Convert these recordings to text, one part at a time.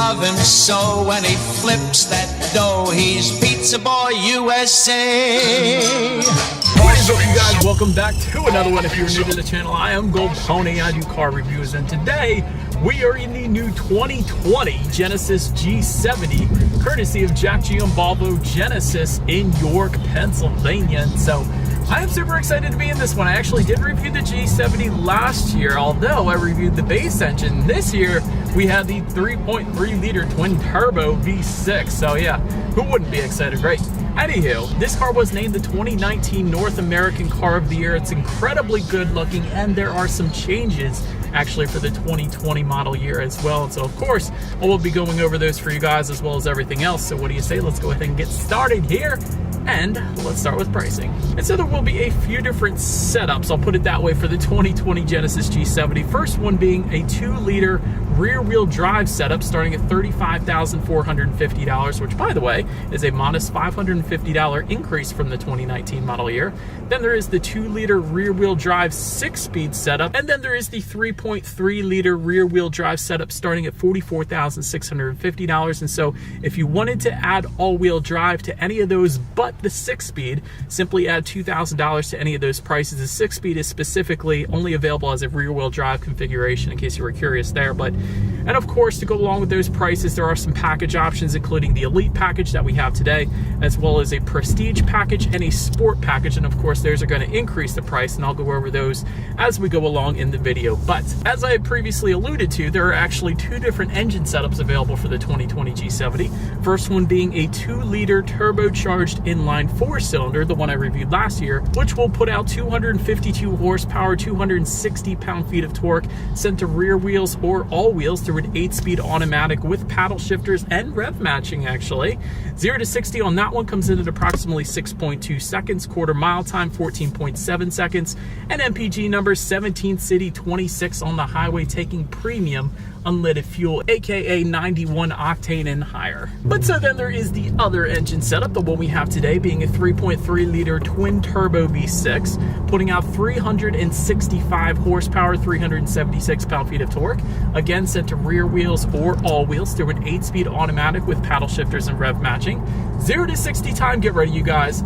love him so. When he flips that dough, he's Pizza Boy USA. What is up, you guys? Welcome back to another one. If you're new to the channel, I am Gold Pony. I do car reviews, and today we are in the new 2020 Genesis G70, courtesy of Jack G and Volvo Genesis in York, Pennsylvania. And so I am super excited to be in this one. I actually did review the G70 last year, although I reviewed the base engine. This year, we had the 3.3 liter twin turbo V6. So yeah, who wouldn't be excited, right? Anywho, this car was named the 2019 North American Car of the Year. It's incredibly good looking, and there are some changes actually for the 2020 model year as well. And so of course, I will be going over those for you guys as well as everything else. So what do you say? Let's go ahead and get started here. And let's start with pricing. And so there will be a few different setups, I'll put it that way, for the 2020 Genesis G70. First one being a 2-liter rear-wheel drive setup starting at $35,450, which, by the way, is a modest $550 increase from the 2019 model year. Then there is the 2-liter rear-wheel drive 6-speed setup, and then there is the 3.3-liter rear-wheel drive setup starting at $44,650. And so if you wanted to add all-wheel drive to any of those but the 6-speed, simply add $2,000 to any of those prices. The 6-speed is specifically only available as a rear-wheel drive configuration, in case you were curious there. And of course, to go along with those prices, there are some package options, including the Elite package that we have today, as well as a Prestige package and a Sport package. And of course, those are going to increase the price, and I'll go over those as we go along in the video. But as I had previously alluded to, there are actually two different engine setups available for the 2020 G70. First one being a 2-liter turbocharged inline 4-cylinder, the one I reviewed last year, which will put out 252 horsepower, 260 pound-feet of torque, sent to rear wheels or all wheels through an 8-speed automatic with paddle shifters and rev matching, actually. 0 to 60 on that one comes in at approximately 6.2 seconds, quarter mile time 14.7 seconds, and MPG number 17 city, 26 on the highway, taking premium unleaded fuel, aka 91 octane and higher. But so then there is the other engine setup, the one we have today being a 3.3 liter twin turbo V6, putting out 365 horsepower, 376 pound-feet of torque, again set to rear wheels or all wheels through an 8-speed automatic with paddle shifters and rev matching. 0 to 60 time, get ready you guys,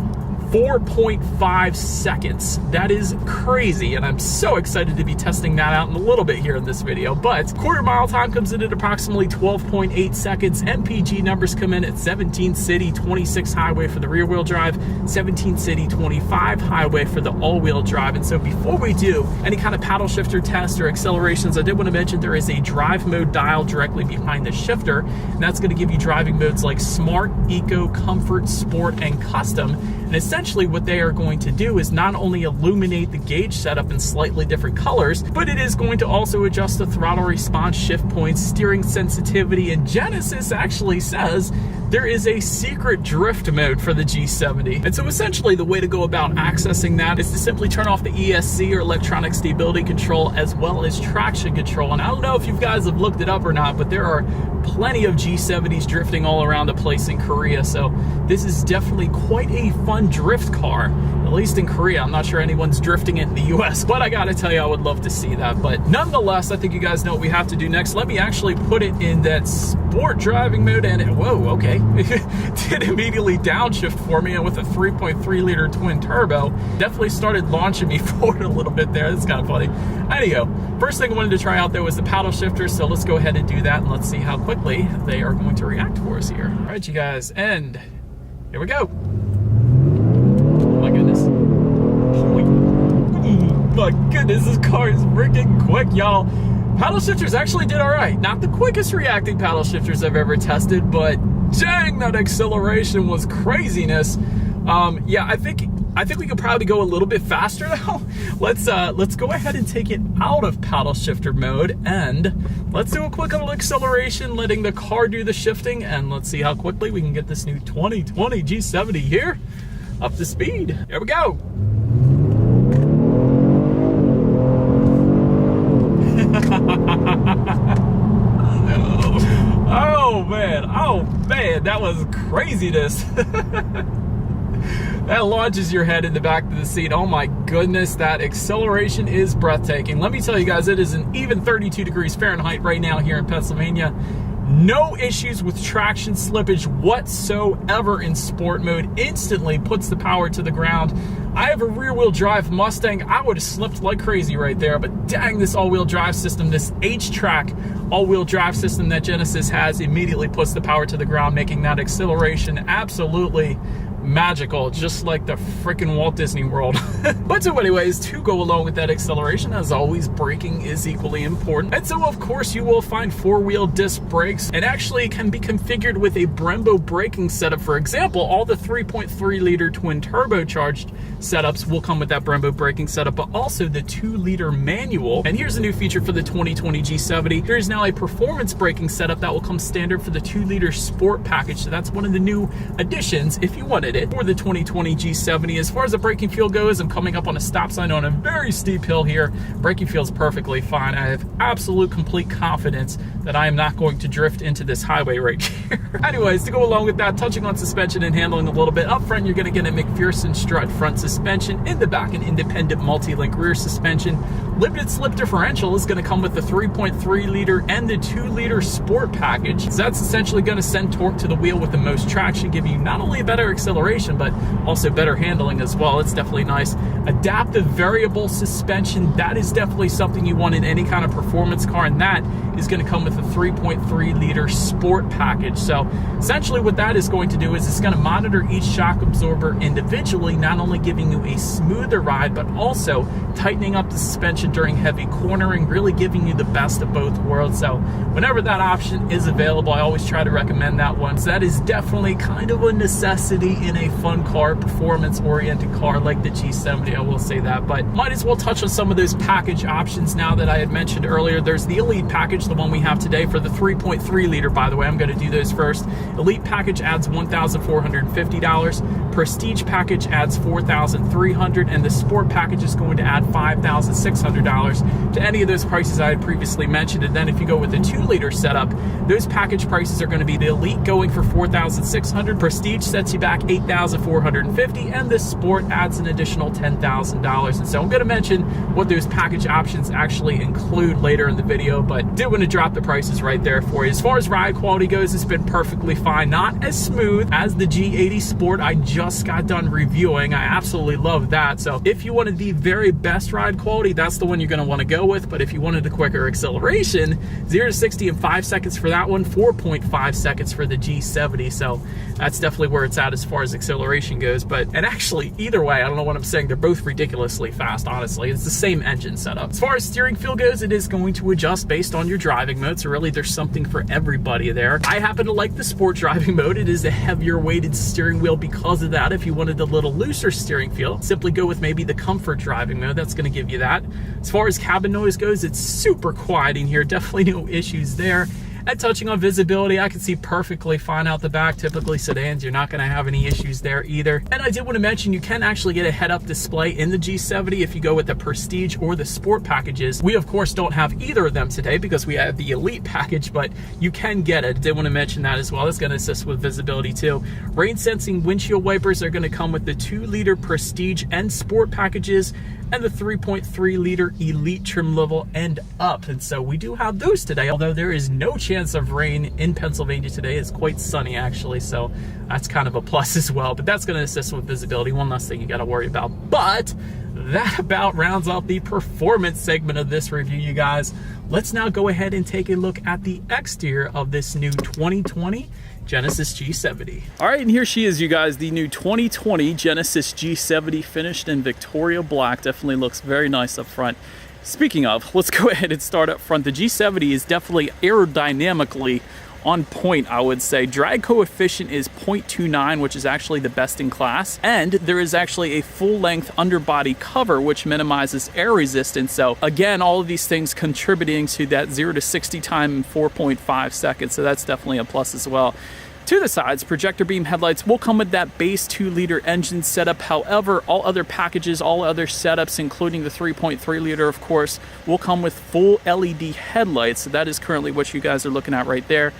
4.5 seconds. That is crazy, and I'm so excited to be testing that out in a little bit here in this video. But quarter mile time comes in at approximately 12.8 seconds. MPG numbers come in at 17 city, 26 highway for the rear wheel drive, 17 city, 25 highway for the all-wheel drive. And so before we do any kind of paddle shifter test or accelerations, I did want to mention there is a drive mode dial directly behind the shifter, and that's going to give you driving modes like Smart, Eco, Comfort, Sport, and Custom. And essentially what they are going to do is not only illuminate the gauge setup in slightly different colors, but it is going to also adjust the throttle response, shift points, steering sensitivity, and Genesis actually says there is a secret drift mode for the G70. And so essentially the way to go about accessing that is to simply turn off the ESC or electronic stability control as well as traction control. And I don't know if you guys have looked it up or not, but there are plenty of G70s drifting all around the place in Korea. So this is definitely quite a fun drift car, at least in Korea. I'm not sure anyone's drifting it in the US, but I gotta tell you, I would love to see that. But nonetheless, I think you guys know what we have to do next. Let me actually put it in that sport driving mode, and whoa, okay. It did immediately downshift for me, and with a 3.3 liter twin turbo, definitely started launching me forward a little bit there. That's kind of funny. Anyhow, first thing I wanted to try out there was the paddle shifter, so let's go ahead and do that, and let's see how quickly they are going to react for us here. All right, you guys, and here we go. Oh my goodness. Oh my goodness, this car is freaking quick, y'all. Paddle shifters actually did all right. Not the quickest reacting paddle shifters I've ever tested, but dang, that acceleration was craziness. Yeah, I think we could probably go a little bit faster now. Let's go ahead and take it out of paddle shifter mode, and let's do a quick little acceleration, letting the car do the shifting, and let's see how quickly we can get this new 2020 G70 here up to speed. Here we go. Oh man, that was craziness. That launches your head in the back of the seat. Oh my goodness, that acceleration is breathtaking. Let me tell you guys, it is an even 32 degrees Fahrenheit right now here in Pennsylvania. No issues with traction slippage whatsoever in sport mode. Instantly puts the power to the ground. I have a rear-wheel drive Mustang. I would have slipped like crazy right there, but dang, this all-wheel drive system, this H-Track all-wheel drive system that Genesis has, immediately puts the power to the ground, making that acceleration absolutely magical, just like the freaking Walt Disney World. But so anyways, to go along with that acceleration, as always, braking is equally important. And so of course you will find 4-wheel disc brakes, and actually can be configured with a Brembo braking setup. For example, all the 3.3 liter twin turbocharged setups will come with that Brembo braking setup, but also the 2-liter manual. And here's a new feature for the 2020 G70. There is now a performance braking setup that will come standard for the 2-liter sport package. So that's one of the new additions if you wanted it for the 2020 G70. As far as the braking feel goes, I'm coming up on a stop sign on a very steep hill here. Braking feels perfectly fine. I have absolute complete confidence that I am not going to drift into this highway right here. Anyways, to go along with that, touching on suspension and handling a little bit. Up front, you're going to get a McPherson strut front suspension. In the back, an independent multi-link rear suspension. Limited slip differential is going to come with the 3.3 liter and the 2-liter sport package. So that's essentially going to send torque to the wheel with the most traction, give you not only a better acceleration, but also better handling as well. It's definitely nice. Adaptive variable suspension, that is definitely something you want in any kind of performance car, and that is going to come with a 3.3 liter sport package. So essentially what that is going to do is it's going to monitor each shock absorber individually, not only giving you a smoother ride, but also tightening up the suspension during heavy cornering, really giving you the best of both worlds. So whenever that option is available, I always try to recommend that one. So that is definitely kind of a necessity in a fun car, performance-oriented car like the G70, I will say that. But might as well touch on some of those package options now that I had mentioned earlier. There's the Elite package, the one we have today for the 3.3 liter, by the way. I'm going to do those first. Elite package adds $1,450. Prestige package adds $4,300, and the Sport package is going to add $5,600 to any of those prices I had previously mentioned. And then if you go with the 2-liter setup, those package prices are going to be the Elite going for $4,600, Prestige sets you back $8,450, and the Sport adds an additional $10,000. And so I'm going to mention what those package options actually include later in the video, but did want to drop the prices right there for you. As far as ride quality goes, it's been perfectly fine. Not as smooth as the G80 Sport I just got done reviewing. I absolutely love that. So if you wanted the very best ride quality, that's the one you're going to want to go with. But if you wanted a quicker acceleration, 0 to 60 in 5 seconds for that one, 4.5 seconds for the G70. So that's definitely where it's at as far as acceleration goes. And actually, either way, I don't know what I'm saying. They're both ridiculously fast, honestly. It's the same engine setup. As far as steering feel goes, it is going to adjust based on your driving mode. So really, there's something for everybody there. I happen to like the sport driving mode. It is a heavier weighted steering wheel because of that. If you wanted a little looser steering feel, simply go with maybe the comfort driving mode. That's going to give you that. As far as cabin noise goes, it's super quiet in here. Definitely no issues there. And touching on visibility, I can see perfectly fine out the back. Typically sedans, you're not going to have any issues there either. And I did want to mention, you can actually get a head-up display in the G70 if you go with the Prestige or the Sport packages. We, of course, don't have either of them today because we have the Elite package, but you can get it. I did want to mention that as well. It's going to assist with visibility too. Rain-sensing windshield wipers are going to come with the 2-liter Prestige and Sport packages, and the 3.3 liter Elite trim level and up. And so we do have those today, although there is no chance of rain in Pennsylvania today. It's quite sunny actually, so that's kind of a plus as well. But that's going to assist with visibility. One less thing you got to worry about. But that about rounds out the performance segment of this review, you guys. Let's now go ahead and take a look at the exterior of this new 2020 Genesis G70. All right, and here she is, you guys, the new 2020 Genesis G70, finished in Victoria Black. Definitely looks very nice up front. Speaking of, let's go ahead and start up front. The G70 is definitely aerodynamically on point, I would say. Drag coefficient is 0.29, which is actually the best in class. And there is actually a full-length underbody cover, which minimizes air resistance. So again, all of these things contributing to that 0 to 60 time in 4.5 seconds. So that's definitely a plus as well. To the sides, projector beam headlights will come with that base 2-liter engine setup. However, all other packages, all other setups, including the 3.3 liter, of course, will come with full LED headlights. So that is currently what you guys are looking at right there.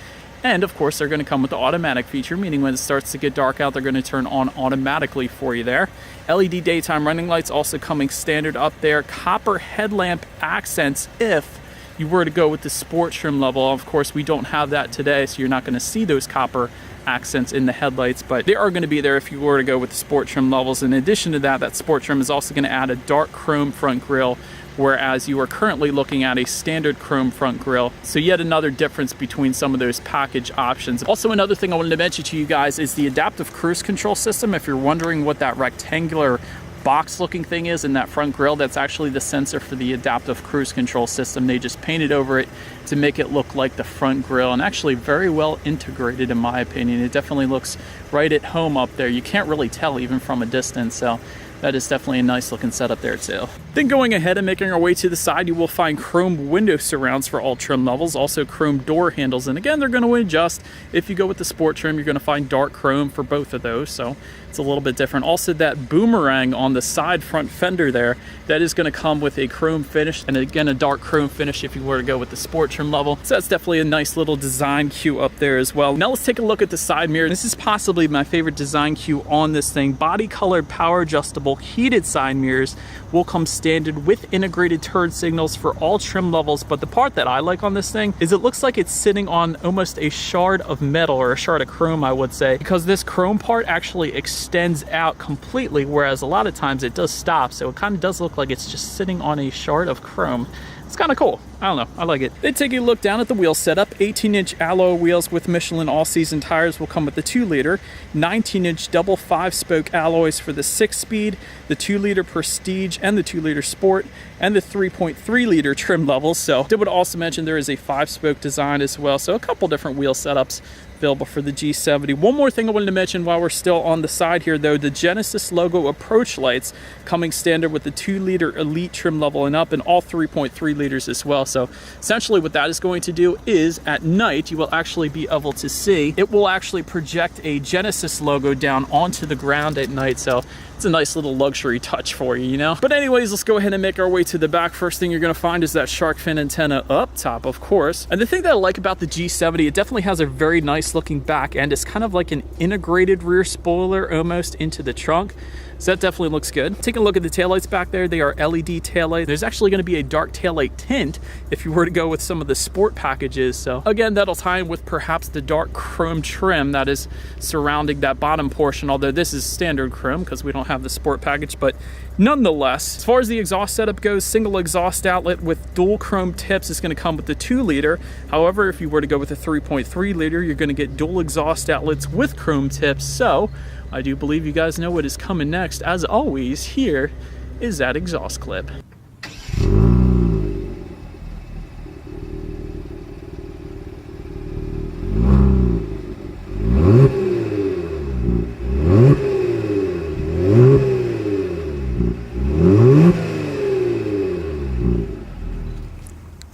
And of course, they're going to come with the automatic feature, meaning when it starts to get dark out, they're going to turn on automatically for you there. LED daytime running lights also coming standard up there. Copper headlamp accents if you were to go with the sport trim level. Of course, we don't have that today, so you're not going to see those copper accents in the headlights, but they are going to be there if you were to go with the sport trim levels. In addition to that, that sport trim is also going to add a dark chrome front grille, whereas you are currently looking at a standard chrome front grille. So yet another difference between some of those package options. Also, another thing I wanted to mention to you guys is the adaptive cruise control system. If you're wondering what that rectangular box looking thing is in that front grille, that's actually the sensor for the adaptive cruise control system. They just painted over it to make it look like the front grille, and actually very well integrated in my opinion. It definitely looks right at home up there. You can't really tell even from a distance, so that is definitely a nice looking setup there too. Then going ahead and making our way to the side, you will find chrome window surrounds for all trim levels, also chrome door handles, and again, they're going to adjust. If you go with the sport trim, you're going to find dark chrome for both of those, so it's a little bit different. Also, that boomerang on the side front fender there, that is going to come with a chrome finish, and again, a dark chrome finish if you were to go with the sport trim level. So that's definitely a nice little design cue up there as well. Now let's take a look at the side mirror. This is possibly my favorite design cue on this thing. Body colored, power adjustable, heated side mirrors will come standard with integrated turn signals for all trim levels, but the part that I like on this thing is it looks like it's sitting on almost a shard of metal, or a shard of chrome I would say, because this chrome part actually extends out completely, whereas a lot of times it does stop, so it kind of does look like it's just sitting on a shard of chrome. It's kind of cool. I don't know, I like it. Then taking a look down at the wheel setup, 18-inch alloy wheels with Michelin all-season tires will come with the 2-liter, 19-inch double 5-spoke alloys for the 6-speed, the 2-liter Prestige and the 2-liter Sport, and the 3.3-liter trim levels. So I would also mention there is a 5-spoke design as well, so a couple different wheel setups available for the G70. One more thing I wanted to mention while we're still on the side here though, the Genesis logo approach lights coming standard with the 2-liter Elite trim level and up, and all 3.3 liters as well. So essentially what that is going to do is at night you will actually be able to see, it will actually project a Genesis logo down onto the ground at night. So it's a nice little luxury touch for you, you know? But anyways, let's go ahead and make our way to the back. First thing you're gonna find is that shark fin antenna up top, of course. And the thing that I like about the G70, it definitely has a very nice looking back end. It's kind of like an integrated rear spoiler almost into the trunk. So that definitely looks good. Taking a look at the taillights back there, they are LED taillights. There's actually going to be a dark taillight tint if you were to go with some of the sport packages. So again, that'll tie in with perhaps the dark chrome trim that is surrounding that bottom portion, although this is standard chrome because we don't have the sport package. But nonetheless, as far as the exhaust setup goes, single exhaust outlet with dual chrome tips is going to come with the 2-liter. However, if you were to go with the 3.3-liter, you're going to get dual exhaust outlets with chrome tips. So I do believe you guys know what is coming next. As always, here is that exhaust clip.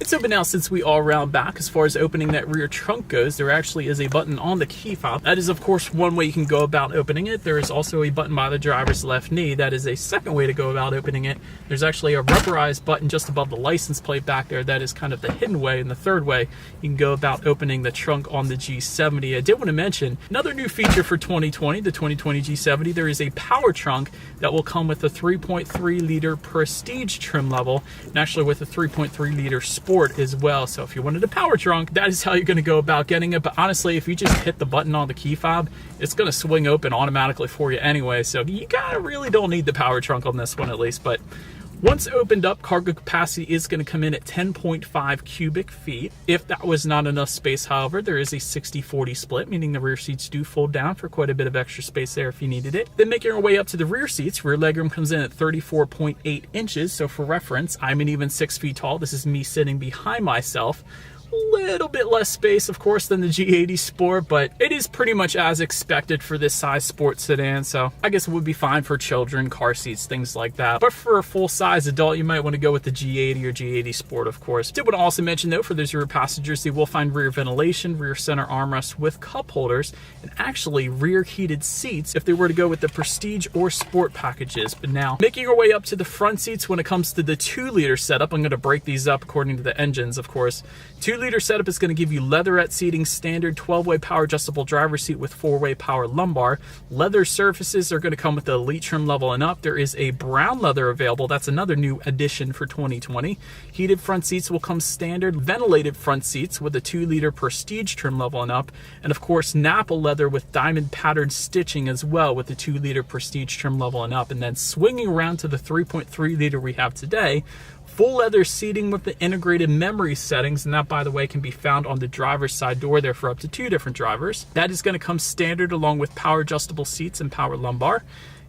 So, but now since we are round back, as far as opening that rear trunk goes, there actually is a button on the key fob. That is, of course, one way you can go about opening it. There is also a button by the driver's left knee. That is a second way to go about opening it. There's actually a rubberized button just above the license plate back there. That is kind of the hidden way. And the third way you can go about opening the trunk on the G70. I did want to mention another new feature for 2020, the 2020 G70. There is a power trunk that will come with a 3.3-liter Prestige trim level, and actually with a 3.3-liter Sport as well. So if you wanted a power trunk, that is how you're going to go about getting it. But honestly, if you just hit the button on the key fob, it's going to swing open automatically for you anyway. So you kind of really don't need the power trunk on this one, at least. But once opened up, cargo capacity is going to come in at 10.5 cubic feet. If that was not enough space, however, there is a 60-40 split, meaning the rear seats do fold down for quite a bit of extra space there if you needed it. Then making our way up to the rear seats, rear legroom comes in at 34.8 inches. So for reference, I'm an even 6 feet tall. This is me sitting behind myself. Little bit less space, of course, than the G80 Sport, but it is pretty much as expected for this size sports sedan, so I guess it would be fine for children, car seats, things like that. But for a full-size adult, you might want to go with the G80 or G80 Sport, of course. Did want to also mention, though, for those rear passengers, they will find rear ventilation, rear center armrests with cup holders, and actually rear heated seats if they were to go with the Prestige or Sport packages. But now, making our way up to the front seats when it comes to the 2-liter setup, I'm going to break these up according to the engines, of course. 2 2-liter setup is going to give you leatherette seating, standard 12-way power adjustable driver's seat with 4-way power lumbar. Leather surfaces are going to come with the elite trim level and up. There is a brown leather available. That's another new addition for 2020. Heated front seats will come standard. Ventilated front seats with a 2-liter prestige trim level and up. And of course, Napa leather with diamond patterned stitching as well with the 2-liter prestige trim level and up. And then swinging around to the 3.3-liter we have today, full leather seating with the integrated memory settings, and that, by the way, can be found on the driver's side door there for up to 2 different drivers. That is going to come standard along with power adjustable seats and power lumbar.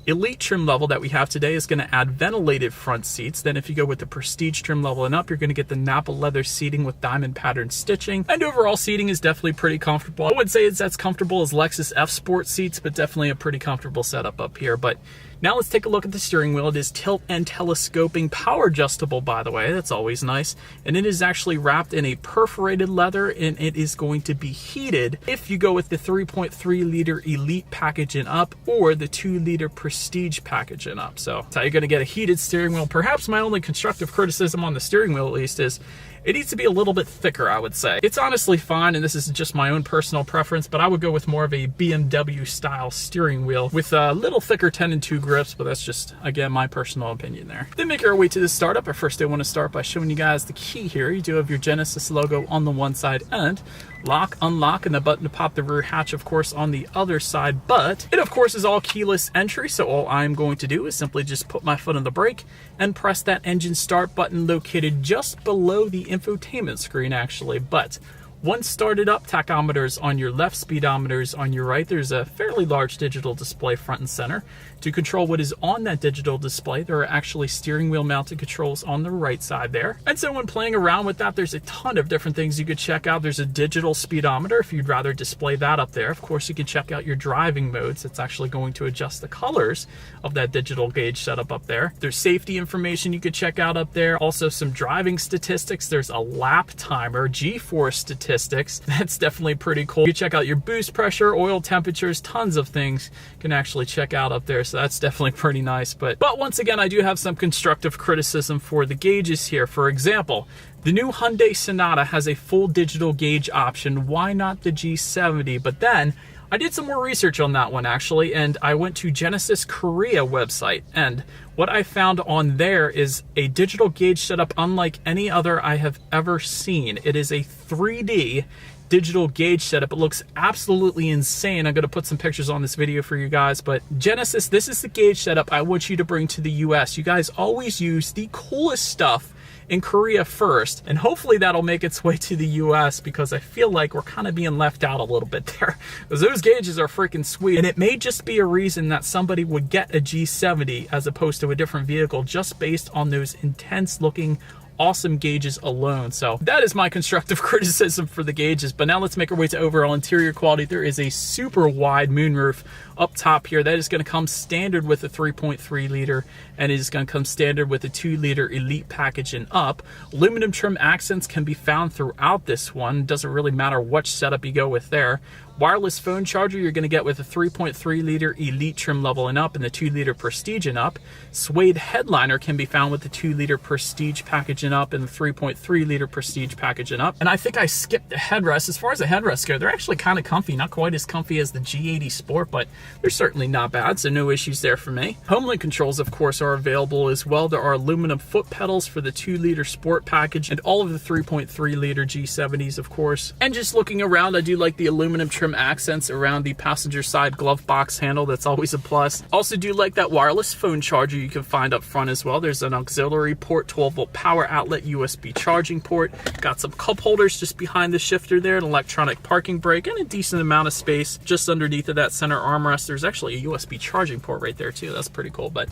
Elite trim level that we have today is going to add ventilated front seats. Then if you go with the prestige trim level and up, you're going to get the Napa leather seating with diamond patterned stitching. And overall seating is definitely pretty comfortable. I wouldn't say it's as comfortable as Lexus F Sport seats, but definitely a pretty comfortable setup up here. But now let's take a look at the steering wheel. It is tilt and telescoping, power adjustable, by the way. That's always nice. And it is actually wrapped in a perforated leather, and it is going to be heated if you go with the 3.3-liter Elite package and up or the 2-liter Prestige package and up. So that's how you're going to get a heated steering wheel. Perhaps my only constructive criticism on the steering wheel, at least, is it needs to be a little bit thicker, I would say. It's honestly fine, and this is just my own personal preference, but I would go with more of a BMW style steering wheel with a little thicker 10 and 2 grips, but that's just, again, my personal opinion there. Then make our way to the startup. But first I want to start by showing you guys the key here. You do have your Genesis logo on the one side and lock, unlock, and the button to pop the rear hatch, of course, on the other side. But it, of course, is all keyless entry, so all I'm going to do is simply just put my foot on the brake and press that engine start button located just below the infotainment screen, actually. But once started up, tachometers on your left, speedometers on your right. There's a fairly large digital display front and center. To control what is on that digital display, there are actually steering wheel mounted controls on the right side there. And so when playing around with that, there's a ton of different things you could check out. There's a digital speedometer if you'd rather display that up there. Of course, you can check out your driving modes. It's actually going to adjust the colors of that digital gauge setup up there. There's safety information you could check out up there. Also some driving statistics. There's a lap timer, G-force statistics. That's definitely pretty cool. You can check out your boost pressure, oil temperatures, tons of things you can actually check out up there. So that's definitely pretty nice. But once again, I do have some constructive criticism for the gauges here. For example, the new Hyundai Sonata has a full digital gauge option. Why not the G70? But then I did some more research on that one, actually, and I went to Genesis Korea website, and what I found on there is a digital gauge setup unlike any other I have ever seen. It is a 3D digital gauge setup. It looks absolutely insane. I'm going to put some pictures on this video for you guys, but Genesis, this is the gauge setup I want you to bring to the US. You guys always use the coolest stuff in Korea first, and hopefully that'll make its way to the US, because I feel like we're kind of being left out a little bit there, because those gauges are freaking sweet. And it may just be a reason that somebody would get a G70 as opposed to a different vehicle just based on those intense looking awesome gauges alone. So that is my constructive criticism for the gauges. But now let's make our way to overall interior quality. There is a super wide moonroof up top here. That is going to come standard with a 3.3-liter, and it is going to come standard with a 2-liter Elite package and up. Aluminum trim accents can be found throughout this one. Doesn't really matter which setup you go with there. Wireless phone charger you're going to get with a 3.3-liter Elite trim level and up and the 2-liter Prestige and up. Suede headliner can be found with the 2-liter Prestige package and up and the 3.3-liter Prestige package and up. And I think I skipped the headrest. As far as the headrests go, they're actually kind of comfy. Not quite as comfy as the G80 Sport, but they're certainly not bad, so no issues there for me. Homelink controls, of course, are available as well. There are aluminum foot pedals for the 2-liter Sport package and all of the 3.3-liter G70s, of course. And just looking around, I do like the aluminum trim accents around the passenger side glove box handle. That's always a plus. Also do like that wireless phone charger you can find up front as well. There's an auxiliary port, 12-volt power outlet, USB charging port. Got some cup holders just behind the shifter there, an electronic parking brake, and a decent amount of space just underneath of that center armrest. There's actually a USB charging port right there too. That's pretty cool. But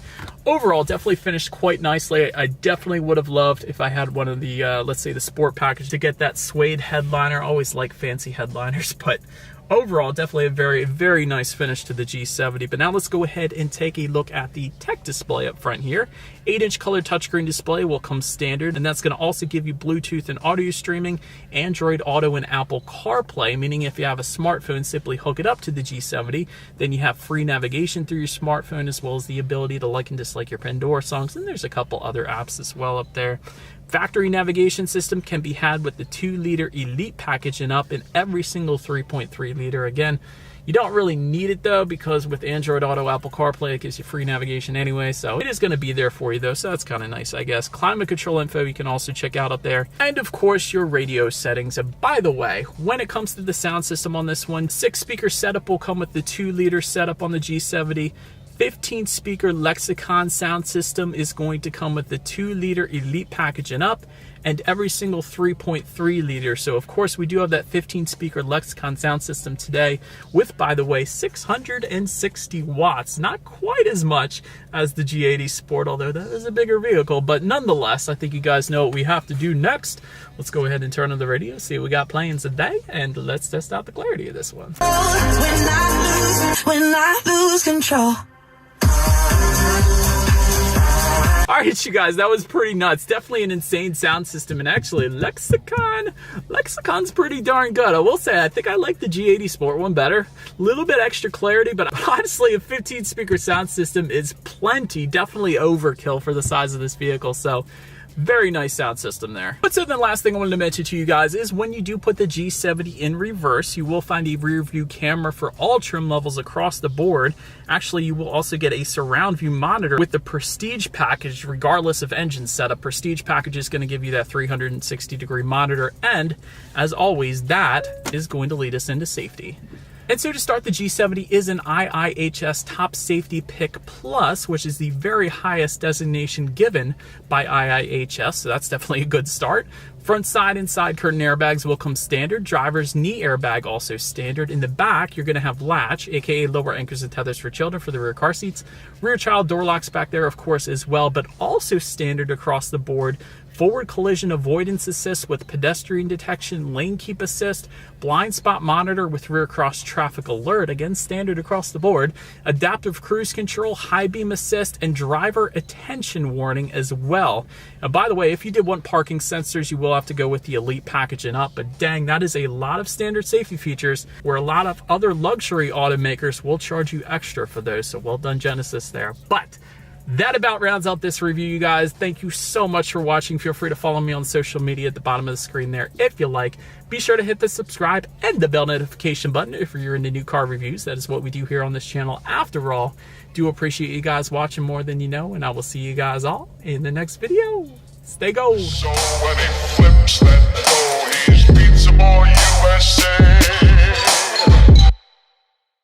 overall, definitely finished quite nicely. I definitely would have loved if I had one of the, let's say the Sport package, to get that suede headliner. I always like fancy headliners, but overall, definitely a very, very nice finish to the G70. But now let's go ahead and take a look at the tech display up front here. 8-inch color touchscreen display will come standard, and that's going to also give you Bluetooth and audio streaming, Android Auto, and Apple CarPlay, meaning if you have a smartphone, simply hook it up to the G70. Then you have free navigation through your smartphone, as well as the ability to like and dislike your Pandora songs, and there's a couple other apps as well up there. Factory navigation system can be had with the 2-liter Elite package and up, in every single 3.3 liter. Again, you don't really need it though, because with Android Auto, Apple CarPlay, it gives you free navigation anyway, so it is going to be there for you though, so that's kind of nice, I guess. Climate control info you can also check out up there, and of course your radio settings. And by the way, when it comes to the sound system on this one, 6-speaker setup will come with the 2-liter setup on the G70. 15-speaker Lexicon sound system is going to come with the 2-liter Elite package and up, and every single 3.3 liter. So of course we do have that 15-speaker Lexicon sound system today with, by the way, 660 watts. Not quite as much as the G80 Sport, although that is a bigger vehicle, but nonetheless, I think you guys know what we have to do next. Let's go ahead and turn on the radio, see what we got playing today, and let's test out the clarity of this one. When I lose control. Alright, you guys, that was pretty nuts. Definitely an insane sound system, and actually Lexicon's pretty darn good. I will say, I think I like the G80 Sport one better. A little bit extra clarity, but honestly, a 15-speaker sound system is plenty. Definitely overkill for the size of this vehicle, so very nice sound system there. But so then last thing I wanted to mention to you guys is when you do put the G70 in reverse, you will find a rear view camera for all trim levels across the board. Actually, you will also get a surround view monitor with the Prestige package, regardless of engine setup. Prestige package is going to give you that 360-degree monitor, and as always, that is going to lead us into safety. And so to start, the G70 is an IIHS Top Safety Pick Plus, which is the very highest designation given by IIHS, so that's definitely a good start. Front, side, and side curtain airbags will come standard. Driver's knee airbag also standard. In the back, you're going to have latch, aka lower anchors and tethers for children for the rear car seats. Rear child door locks back there, of course, as well, but also standard across the board. Forward collision avoidance assist with pedestrian detection, lane keep assist, blind spot monitor with rear cross traffic alert, again standard across the board, adaptive cruise control, high beam assist, and driver attention warning as well. And by the way, if you did want parking sensors, you will have to go with the Elite package and up, but dang, that is a lot of standard safety features where a lot of other luxury automakers will charge you extra for those, so well done Genesis there. But that about rounds out this review, you guys. Thank you so much for watching. Feel free to follow me on social media at the bottom of the screen there if you like. Be sure to hit the subscribe and the bell notification button if you're into new car reviews. That is what we do here on this channel. After all, do appreciate you guys watching more than you know, and I will see you guys all in the next video. Stay gold. So when he flips that door, he's Pizza Boy USA.